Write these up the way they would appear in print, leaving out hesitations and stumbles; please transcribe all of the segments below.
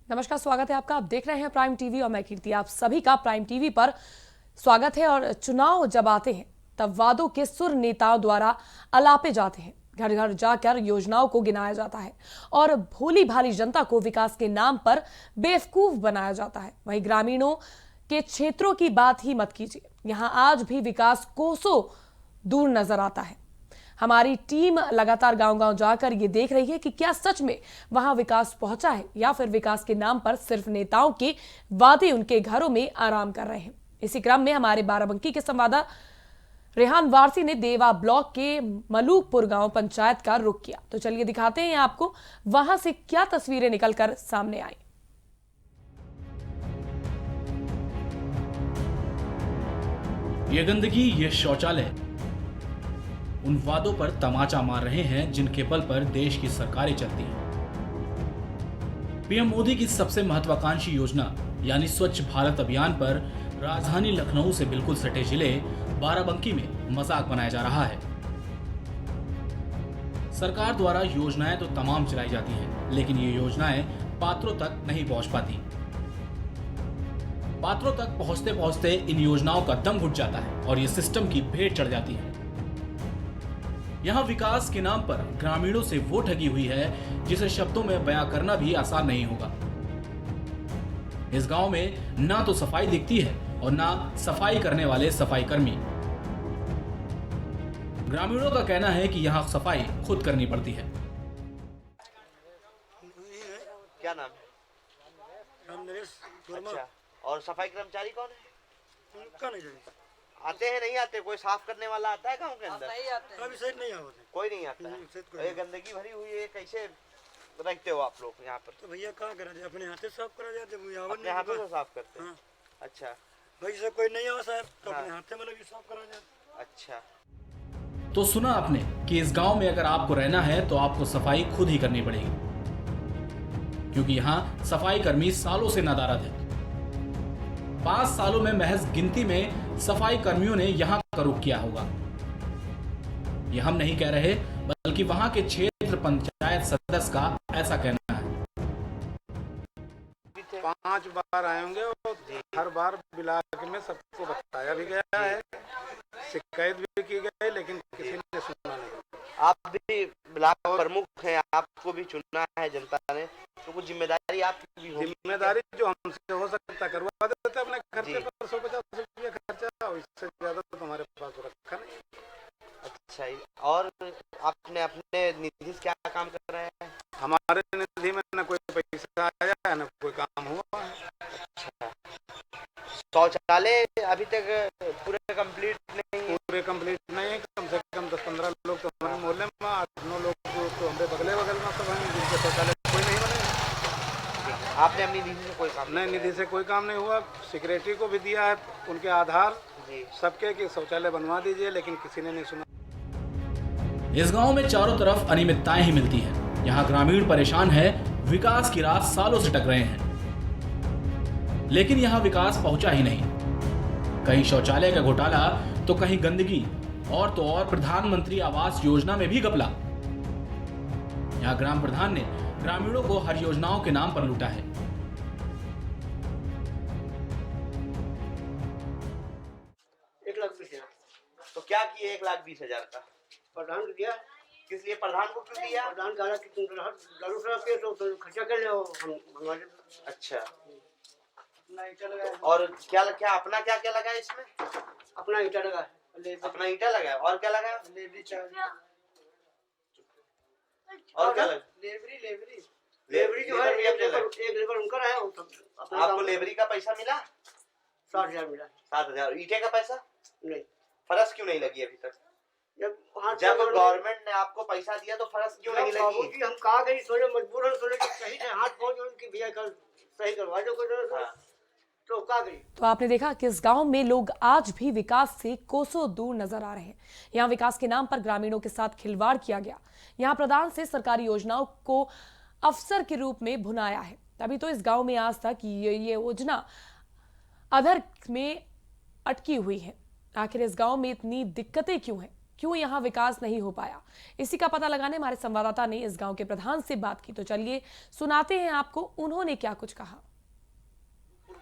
नमस्कार, स्वागत है आपका। आप देख रहे हैं प्राइम टीवी और मैं कीर्ति। आप सभी का प्राइम टीवी पर स्वागत है। और चुनाव जब आते हैं तब वादों के सुर नेताओं द्वारा अलापे जाते हैं, घर घर जाकर योजनाओं को गिनाया जाता है और भोली भाली जनता को विकास के नाम पर बेवकूफ बनाया जाता है। वहीं ग्रामीणों के क्षेत्रों की बात ही मत कीजिए, यहाँ आज भी विकास कोसों दूर नजर आता है। हमारी टीम लगातार गांव-गांव जाकर ये देख रही है कि क्या सच में वहां विकास पहुंचा है या फिर विकास के नाम पर सिर्फ नेताओं के वादे उनके घरों में आराम कर रहे हैं। इसी क्रम में हमारे बाराबंकी के संवाददाता रेहान वारसी ने देवा ब्लॉक के मलूकपुर गांव पंचायत का रुख किया। तो चलिए दिखाते हैं आपको वहां से क्या तस्वीरें निकलकर सामने आई। ये गंदगी, ये शौचालय उन वादों पर तमाचा मार रहे हैं जिनके बल पर देश की सरकारें चलती हैं। पीएम मोदी की सबसे महत्वाकांक्षी योजना यानी स्वच्छ भारत अभियान पर राजधानी लखनऊ से बिल्कुल सटे जिले बाराबंकी में मजाक बनाया जा रहा है। सरकार द्वारा योजनाएं तो तमाम चलाई जाती हैं, लेकिन ये योजनाएं पात्रों तक नहीं पहुंच पाती। पात्रों तक पहुंचते पहुंचते इन योजनाओं का दम घुट जाता है और ये सिस्टम की भेंट चढ़ जाती है। यहाँ विकास के नाम पर ग्रामीणों से वो ठगी हुई है जिसे शब्दों में बयां करना भी आसान नहीं होगा। इस गांव में ना तो सफाई दिखती है और ना सफाई करने वाले सफाई कर्मी। ग्रामीणों का कहना है कि यहाँ सफाई खुद करनी पड़ती है। क्या नाम है? अच्छा, और सफाई कर्मचारी कौन है? उनका नहीं जाने। आते हैं नहीं आते? कोई साफ करने वाला आता है गांव के अंदर? अभी सेट नहीं आते। कोई नहीं आता है। ये गंदगी भरी हुई है, कैसे रखते हो आप लोग यहाँ पर? तो भैया कहाँ करा जाए, अपने हाथे साफ करा जाए। अपने हाथों से साफ करते हैं? हाँ। अच्छा भाई से कोई नहीं आ साहब तो हाँ। अपने हाथे में लगी साफ करा जाए। अच्छा, तो सुना आपने कि इस गांव में अगर आपको रहना है तो आपको सफाई खुद ही करनी पड़ेगी, क्योंकि यहाँ सफाई कर्मी सालों से नदारद है। 5 सालों में महज गिनती में सफाई कर्मियों ने यहाँ का रुख किया होगा। ये हम नहीं कह रहे, बल्कि वहां के क्षेत्र पंचायत सदस्य का ऐसा कहना है। 5 बार आए होंगे और हर बार बिला में सबको बताया भी गया है, शिकायत भी की गई, लेकिन किसी ने सुना नहीं। आप भी ब्लॉक प्रमुख हैं, आपको भी चुना है जनता ने, तो कुछ जिम्मेदारी आपकी भी होगी। जिम्मेदारी जो हमसे हो सकता करवा देते अपने खर्चे पर। 150 रुपया खर्चा, इससे ज्यादा तो तुम्हारे पास रखा नहीं। अच्छा, और आपने अपने निधि से क्या काम कर रहे हैं? हमारे निधि में न कोई पैसा आया न कोई काम हुआ। अच्छा, शौचालय अभी तक पूरे कंप्लीट नहीं? पूरे कंप्लीट नहीं है। कम से कम 10-15 लोग तो हमारे मोहल्ले में, 8-9 लोग तो हमारे बगल में सब हैं जिनके शौचालय कोई नहीं बने। आपने अपनी निधि से कोई काम नहीं, निधि से कोई काम नहीं हुआ। सेक्रेटरी को भी दिया है उनके आधार सबके कि शौचालय बनवा दीजिए, लेकिन किसी ने नहीं सुना। इस गांव में चारों तरफ अनियमितताएं ही मिलती हैं। यहाँ ग्रामीण परेशान है, विकास की राह सालों से टक रहे हैं, लेकिन यहाँ विकास पहुंचा ही नहीं। कहीं शौचालय का घोटाला तो कहीं गंदगी, और तो और प्रधानमंत्री आवास योजना में भी घपला। यहाँ ग्राम प्रधान ने ग्रामीणों को हर योजनाओं के नाम पर लूटा है। 1,20,000 तो क्या किए 1,20,000 का? प्रधान को दिया। किस लिए प्रधान को क्यों दिया? प्रधान कहा कि तुम दारू शराब के तो खर्चा कर ले, हम भगवा दे। अच्छा, अपना ईटा लगा है। और क्या क्या अपना क्या क्या लगा है इसमें? अपना ईटा लगा है। अपना ईटा लगा है, और क्या लगा है? लेबरी चार्ज और क्या लगा? लेबरी जो है, लेबर भी अपने लगा। एक लेबर उनका है। आपको लेबरी का पैसा मिला? 60,000 मिला। 7,000। ईटे का पैसा नहीं, फरस क्यों नहीं लगी अभी तक? जब गवर्नमेंट ने आपको पैसा दिया तो फरस क्यों नहीं लगी? हम कहा गई सोचे मजबूरन सोचे कि सही है, हाथ पहुंच उनकी भैया कल सही करवा दो तो कहा गई। तो आपने देखा कि इस गांव में लोग आज भी विकास से कोसों दूर नजर आ रहे हैं। यहाँ विकास के नाम पर ग्रामीणों के साथ खिलवाड़ किया गया। यहाँ प्रधान से सरकारी योजनाओं को अफसर के रूप में भुनाया है। तभी तो इस गांव में आज तक ये योजना अधर में अटकी हुई है। आखिर इस गांव में इतनी दिक्कतें क्यों हैं? क्यों यहाँ विकास नहीं हो पाया, इसी का पता लगाने हमारे संवाददाता ने इस गांव के प्रधान से बात की। तो चलिए सुनाते हैं आपको उन्होंने क्या कुछ कहा।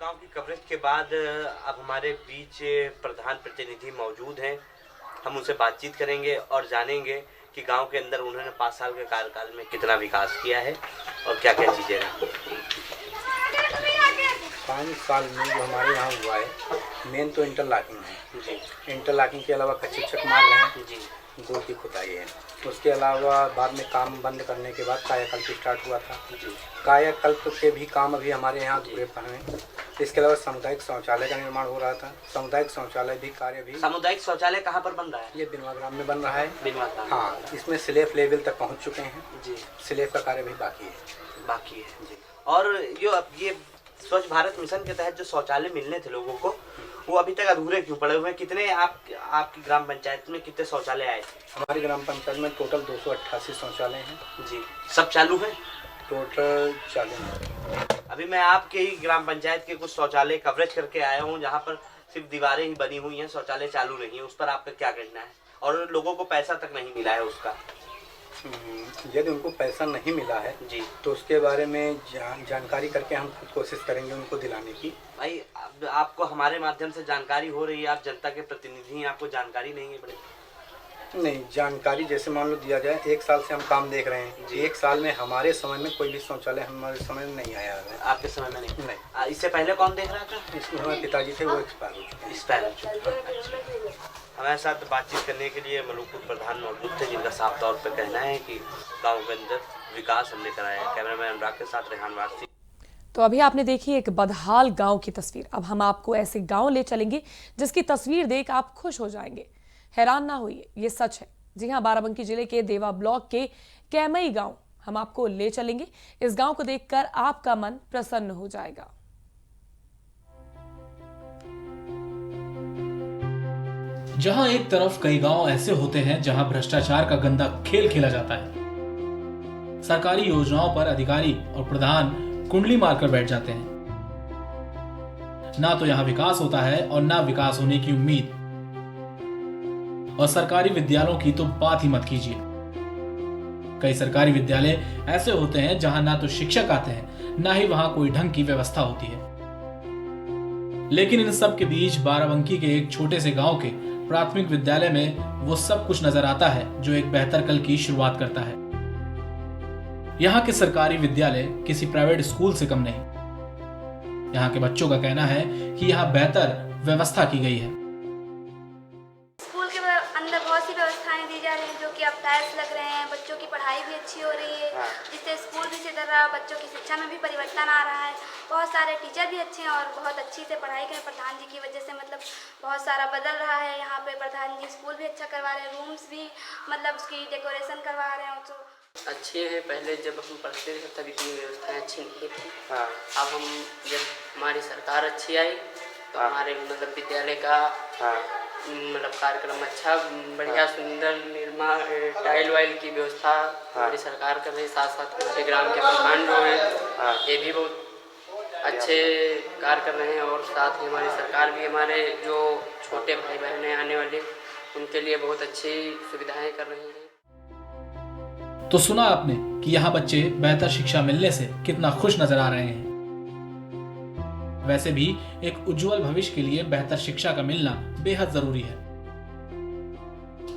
गांव की कवरेज के बाद अब हमारे बीच प्रधान प्रतिनिधि मौजूद हैं। हम उनसे बातचीत करेंगे और जानेंगे कि गांव के अंदर उन्होंने 5 साल के कार्यकाल में कितना विकास किया है और क्या क्या चीजें हैं। 5 साल में जो हमारे यहाँ हुआ है, मेन तो इंटरलॉकिंग है जी। इंटरलॉकिंग के अलावा कच्चे चक मार रहे हैं जी, गोल की खुदाई है। उसके अलावा बाद में काम बंद करने के बाद कायाकल्प स्टार्ट हुआ था जी। कायाकल्प के भी काम अभी हमारे यहाँ अधूरे हैं। इसके अलावा सामुदायिक शौचालय का निर्माण हो रहा था। सामुदायिक शौचालय भी कार्य भी। सामुदायिक शौचालय कहाँ पर बन रहा है? ये बिनवा ग्राम में बन रहा है। बिनवा ग्राम, हाँ, इसमें स्लैब लेवल तक पहुँच चुके हैं जी। स्लैब का कार्य भी बाकी है जी। और ये स्वच्छ भारत मिशन के तहत जो शौचालय मिलने थे लोगों को, वो अभी तक अधूरे क्यों पड़े हुए हैं? कितने आपकी ग्राम पंचायत में कितने शौचालय आए थे? हमारी ग्राम पंचायत में टोटल 288 शौचालय हैं जी। सब चालू हैं? टोटल चालू हैं। अभी मैं आपके ही ग्राम पंचायत के कुछ शौचालय कवरेज करके आया हूँ, जहाँ पर सिर्फ दीवारें ही बनी हुई हैं, शौचालय चालू नहीं है। उस पर आपका क्या कहना है? और लोगों को पैसा तक नहीं मिला है उसका। यदि उनको पैसा नहीं मिला है जी, तो उसके बारे में जानकारी करके हम खुद कोशिश करेंगे उनको दिलाने की। भाई आपको हमारे माध्यम से जानकारी हो रही है, आप जनता के प्रतिनिधि हैं, आपको जानकारी नहीं है? बड़े नहीं, जानकारी जैसे मान लो दिया जाए, 1 साल से हम काम देख रहे हैं जी। 1 साल में हमारे समय में कोई भी शौचालय हमारे समय में नहीं आया है। आपके समय में नहीं? इससे पहले कौन देख रहा था? इसमें हमारे पिताजी थे, वो एक्सपायर हो चुके हैं। हमारे साथ बातचीत करने के लिए मलूकपुर प्रधान मौजूद थे, जिनका साफ तौर पर कहना है कि गाँव के अंदर विकास हमने कराया है। कैमरामैन अनुराग के साथ रेहान वारसी। तो अभी आपने देखी एक बदहाल गांव की तस्वीर। अब हम आपको ऐसे गांव ले चलेंगे जिसकी तस्वीर देख आप खुश हो जाएंगे। हैरान ना होइए, ये सच है। जी हां, बाराबंकी जिले के देवा ब्लॉक के कैमई गांव हम आपको ले चलेंगे। इस गांव को देखकर आपका मन प्रसन्न हो जाएगा। जहां एक तरफ कई गांव ऐसे होते हैं जहां भ्रष्टाचार का गंदा खेल खेला जाता है। सरकारी योजनाओं पर अधिकारी और प्रधान कुंडली मारकर बैठ जाते हैं। ना तो यहां विकास होता है और ना विकास होने की उम्मीद। और सरकारी विद्यालयों की तो बात ही मत कीजिए। कई सरकारी विद्यालय ऐसे होते हैं जहां ना तो शिक्षक आते हैं, ना ही वहां कोई ढंग की व्यवस्था होती है। लेकिन इन सब के बीच बाराबंकी के एक छोटे से गांव के प्राथमिक विद्यालय में वो सब कुछ नजर आता है जो एक बेहतर कल की शुरुआत करता है। यहाँ के सरकारी विद्यालय किसी प्राइवेट स्कूल से कम नहीं। यहाँ के बच्चों का कहना है कि यहाँ बेहतर व्यवस्था की गई है। स्कूल के अंदर बहुत सी व्यवस्थाएं दी जा रही हैं, जो कि अब टाइल्स लग रहे हैं, बच्चों की पढ़ाई भी अच्छी हो रही है, जिससे स्कूल भी सुधर रहा है, बच्चों की शिक्षा में भी परिवर्तन आ रहा है। बहुत सारे टीचर भी अच्छे हैं और बहुत अच्छी से पढ़ाई करें प्रधान जी की वजह से, मतलब बहुत सारा बदल रहा है। यहाँ पे प्रधान जी स्कूल भी अच्छा करवा रहे हैं, रूम्स भी मतलब उसकी डेकोरेशन करवा रहे हैं, तो अच्छे हैं। पहले जब हम पढ़ते थे तब इतनी व्यवस्थाएं अच्छी नहीं थी। हाँ। अब हम जब हमारी सरकार अच्छी आई तो हमारे मतलब विद्यालय का मतलब कार्यक्रम अच्छा, बढ़िया, सुंदर निर्माण, टाइल वाइल की व्यवस्था हमारी सरकार कर रही है। साथ साथ हमारे ग्राम के प्रधान जो हैं ये भी बहुत अच्छे कार्य कर रहे हैं। और साथ ही हमारी सरकार भी हमारे जो छोटे भाई बहन हैं आने वाले, उनके लिए बहुत अच्छी सुविधाएं कर रही हैं। तो सुना आपने कि यहाँ बच्चे बेहतर शिक्षा मिलने से कितना खुश नजर आ रहे हैं। वैसे भी एक उज्जवल भविष्य के लिए बेहतर शिक्षा का मिलना बेहद जरूरी है।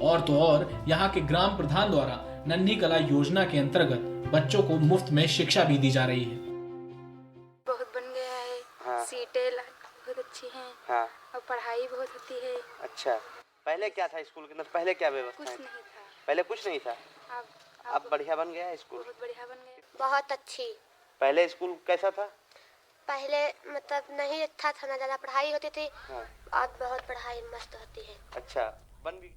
और तो और यहाँ के ग्राम प्रधान द्वारा नन्ही कला योजना के अंतर्गत बच्चों को मुफ्त में शिक्षा भी दी जा रही है। बहुत बन गया है। सीटें बहुत अच्छी हैं और पढ़ाई बहुत होती है। अच्छा, पहले क्या था स्कूल के अंदर? पहले क्या व्यवस्था? कुछ नहीं था। पहले कुछ नहीं था। अब बढ़िया बन गया है स्कूल। बहुत बढ़िया बन गया। बहुत अच्छी। पहले स्कूल कैसा था? पहले मतलब नहीं अच्छा था, ना ज़्यादा पढ़ाई होती थी। आज बहुत पढ़ाई मस्त होती है। अच्छा, बन भी।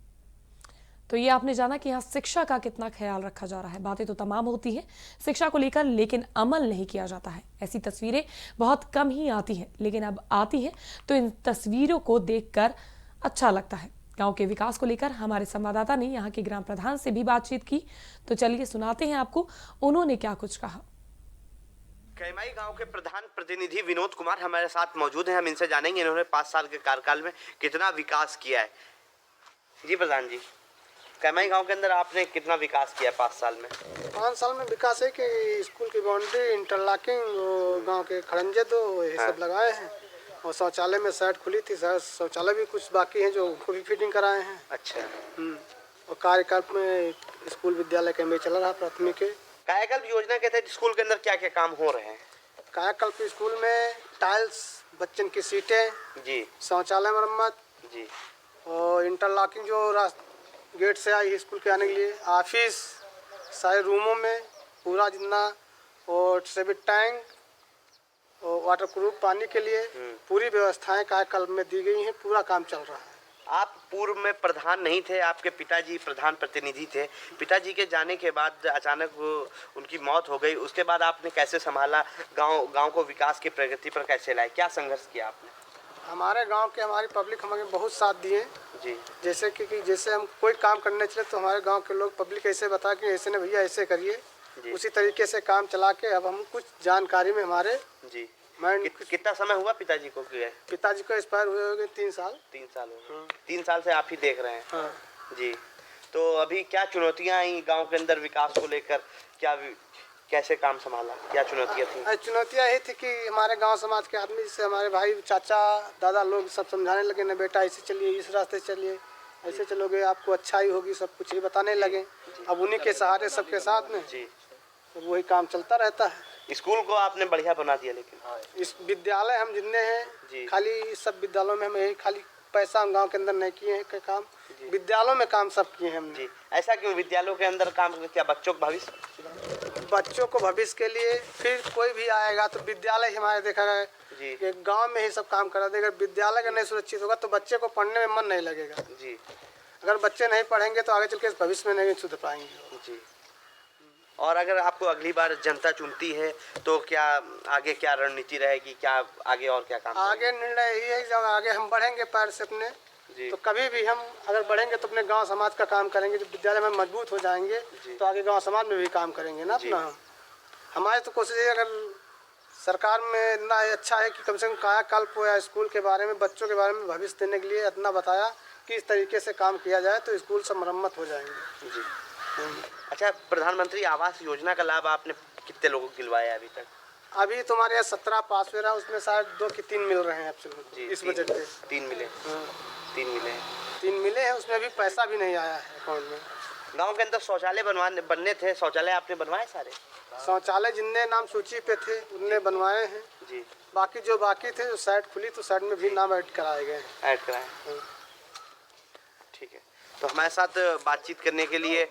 तो ये आपने जाना कि यहाँ शिक्षा का कितना ख्याल रखा जा रहा है। बातें तो तमाम होती हैं शिक्षा को लेकर, लेकिन अमल नहीं किया जाता है। ऐसी तस्वीरें बहुत कम ही आती हैं, लेकिन अब आती हैं तो इन तस्वीरों को देखकर अच्छा लगता है। गांव के विकास को लेकर हमारे संवाददाता ने यहाँ के ग्राम प्रधान से भी बातचीत की। तो चलिए सुनाते हैं आपको उन्होंने क्या कुछ कहा। कैमई गांव के प्रधान प्रतिनिधि विनोद कुमार हमारे साथ मौजूद हैं। हम इनसे जानेंगे इन्होंने 5 साल के कार्यकाल में कितना विकास किया है। जी प्रधान जी, कैमई गांव के अंदर आपने कितना विकास किया 5 साल में? 5 साल में विकास है कि स्कूल की बाउंड्री, इंटरलॉकिंग, गांव के खड़ंजे दो ये सब लगाए हैं और शौचालय में साइड खुली थी, शौचालय भी कुछ बाकी हैं जो उनको भी फिटिंग कराए हैं। अच्छा। और कार्यकल्प में स्कूल विद्यालय कैमई चल रहा प्राथमिक के। कायाकल्प योजना के तहत स्कूल के अंदर क्या क्या काम हो रहे हैं? कायाकल्प स्कूल में टाइल्स, बच्चन की सीटें जी, शौचालय मरम्मत जी, और इंटरलॉकिंग जो गेट से आई स्कूल के आने के लिए, ऑफिस सारे रूमों में पूरा जितना, और सेविट टैंक और वाटर प्रूफ पानी के लिए पूरी व्यवस्थाएं कायाकल्प में दी गई हैं। पूरा काम चल रहा है। आप पूर्व में प्रधान नहीं थे, आपके पिताजी प्रधान प्रतिनिधि थे। पिताजी के जाने के बाद अचानक उनकी मौत हो गई, उसके बाद आपने कैसे संभाला? गांव को विकास की प्रगति पर कैसे लाए? क्या संघर्ष किया आपने? हमारे गांव के हमारी पब्लिक हमें बहुत साथ दिए जी। जैसे कि जैसे हम कोई काम करने चले तो हमारे गांव के लोग पब्लिक ऐसे बता कि ऐसे नहीं भैया ऐसे करिए, उसी तरीके से काम चला के अब हम कुछ जानकारी में हमारे जी। माइंड। कितना समय हुआ पिताजी को गए? पिताजी को एक्सपायर हुए हो गए 3 साल। 3 साल हो गए। 3 साल से आप ही देख रहे हैं। हाँ जी। तो अभी क्या चुनौतियाँ आई गांव के अंदर विकास को लेकर? कैसे काम संभाला? क्या चुनौतियाँ थी? चुनौतियाँ यही थी कि हमारे गांव समाज के आदमी जैसे हमारे भाई, चाचा, दादा लोग सब समझाने लगे ना, बेटा ऐसे चलिए, इस रास्ते चलिए, ऐसे चलोगे आपको अच्छाई होगी, सब कुछ ही बताने लगे। अब उन्हीं के सहारे सबके साथ में जी, तो वही काम चलता रहता है। स्कूल को आपने बढ़िया बना दिया। लेकिन इस विद्यालय हम जितने जी। हैं खाली इस सब विद्यालयों में हम यही खाली पैसा हम गांव के अंदर नहीं किए हैं काम, विद्यालयों में काम सब किए हैं हमने। जी। ऐसा क्यों विद्यालयों के अंदर काम? क्या बच्चों का भविष्य? बच्चों को भविष्य के लिए फिर कोई भी आएगा तो विद्यालय ही हमारे देखा गया जी। कि गांव में ही सब काम करा देगा। विद्यालय का नहीं सुरक्षित होगा तो बच्चे को पढ़ने में मन नहीं लगेगा। जी। अगर बच्चे नहीं पढ़ेंगे तो आगे चल के भविष्य में नहीं सुधर पाएंगे। जी। और अगर आपको अगली बार जनता चुनती है तो क्या आगे क्या रणनीति रहेगी? क्या आगे और क्या काम? आगे निर्णय यही है जब आगे हम बढ़ेंगे पैर से अपने जी। तो कभी भी हम अगर बढ़ेंगे तो अपने गांव समाज का काम करेंगे। जब विद्यालय में मजबूत हो जाएंगे तो आगे गांव समाज में भी काम करेंगे ना अपना। हम हमारी तो कोशिश है अगर सरकार में इतना अच्छा है कि कम से कम कायाकल्प या स्कूल के बारे में, बच्चों के बारे में भविष्य देने के लिए इतना बताया कि इस तरीके से काम किया जाए तो स्कूल सब मरम्मत हो जाएंगे। जी। अच्छा, प्रधानमंत्री आवास योजना का लाभ आपने कितने लोगों को दिलवाया अभी तक? अभी तुम्हारे यहाँ 17 पास हुए रहा, उसमें शायद 2 कि 3 मिल रहे हैं जी। इस बजट से 3 मिले। 3 मिले हैं। 3 मिले हैं, उसमें अभी पैसा भी नहीं आया है अकाउंट में। गांव के अंदर शौचालय बनने थे, शौचालय आपने बनवाए सारे? शौचालय जितने नाम सूची पे थे उनने बनवाए हैं जी। बाकी जो बाकी थे, जो साइड खुली तो साइड में भी नाम ऐड कराए गए। ऐड कराए। ठीक है। तो हमारे साथ बातचीत करने के लिए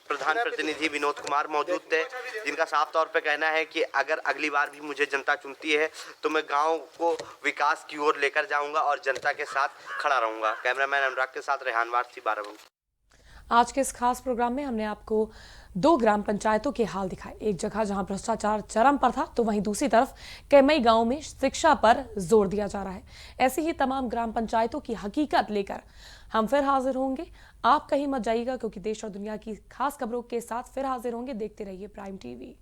प्रधान प्रतिनिधि विनोद कुमार मौजूद थे, जिनका साफ तौर पे कहना है कि अगर अगली बार भी मुझे जनता चुनती है तो मैं गांव को विकास की ओर लेकर जाऊंगा और जनता के साथ खड़ा रहूंगा। कैमरामैन अनुराग के साथ रेहान वारसी, बाराबंकी। आज के इस खास प्रोग्राम में हमने आपको 2 ग्राम पंचायतों के हाल दिखाए। एक जगह जहां भ्रष्टाचार चरम पर था तो वहीं दूसरी तरफ कैमई गांव में शिक्षा पर जोर दिया जा रहा है। ऐसी ही तमाम ग्राम पंचायतों की हकीकत लेकर हम फिर हाजिर होंगे। आप कहीं मत जाइएगा क्योंकि देश और दुनिया की खास खबरों के साथ फिर हाजिर होंगे। देखते रहिए प्राइम टीवी।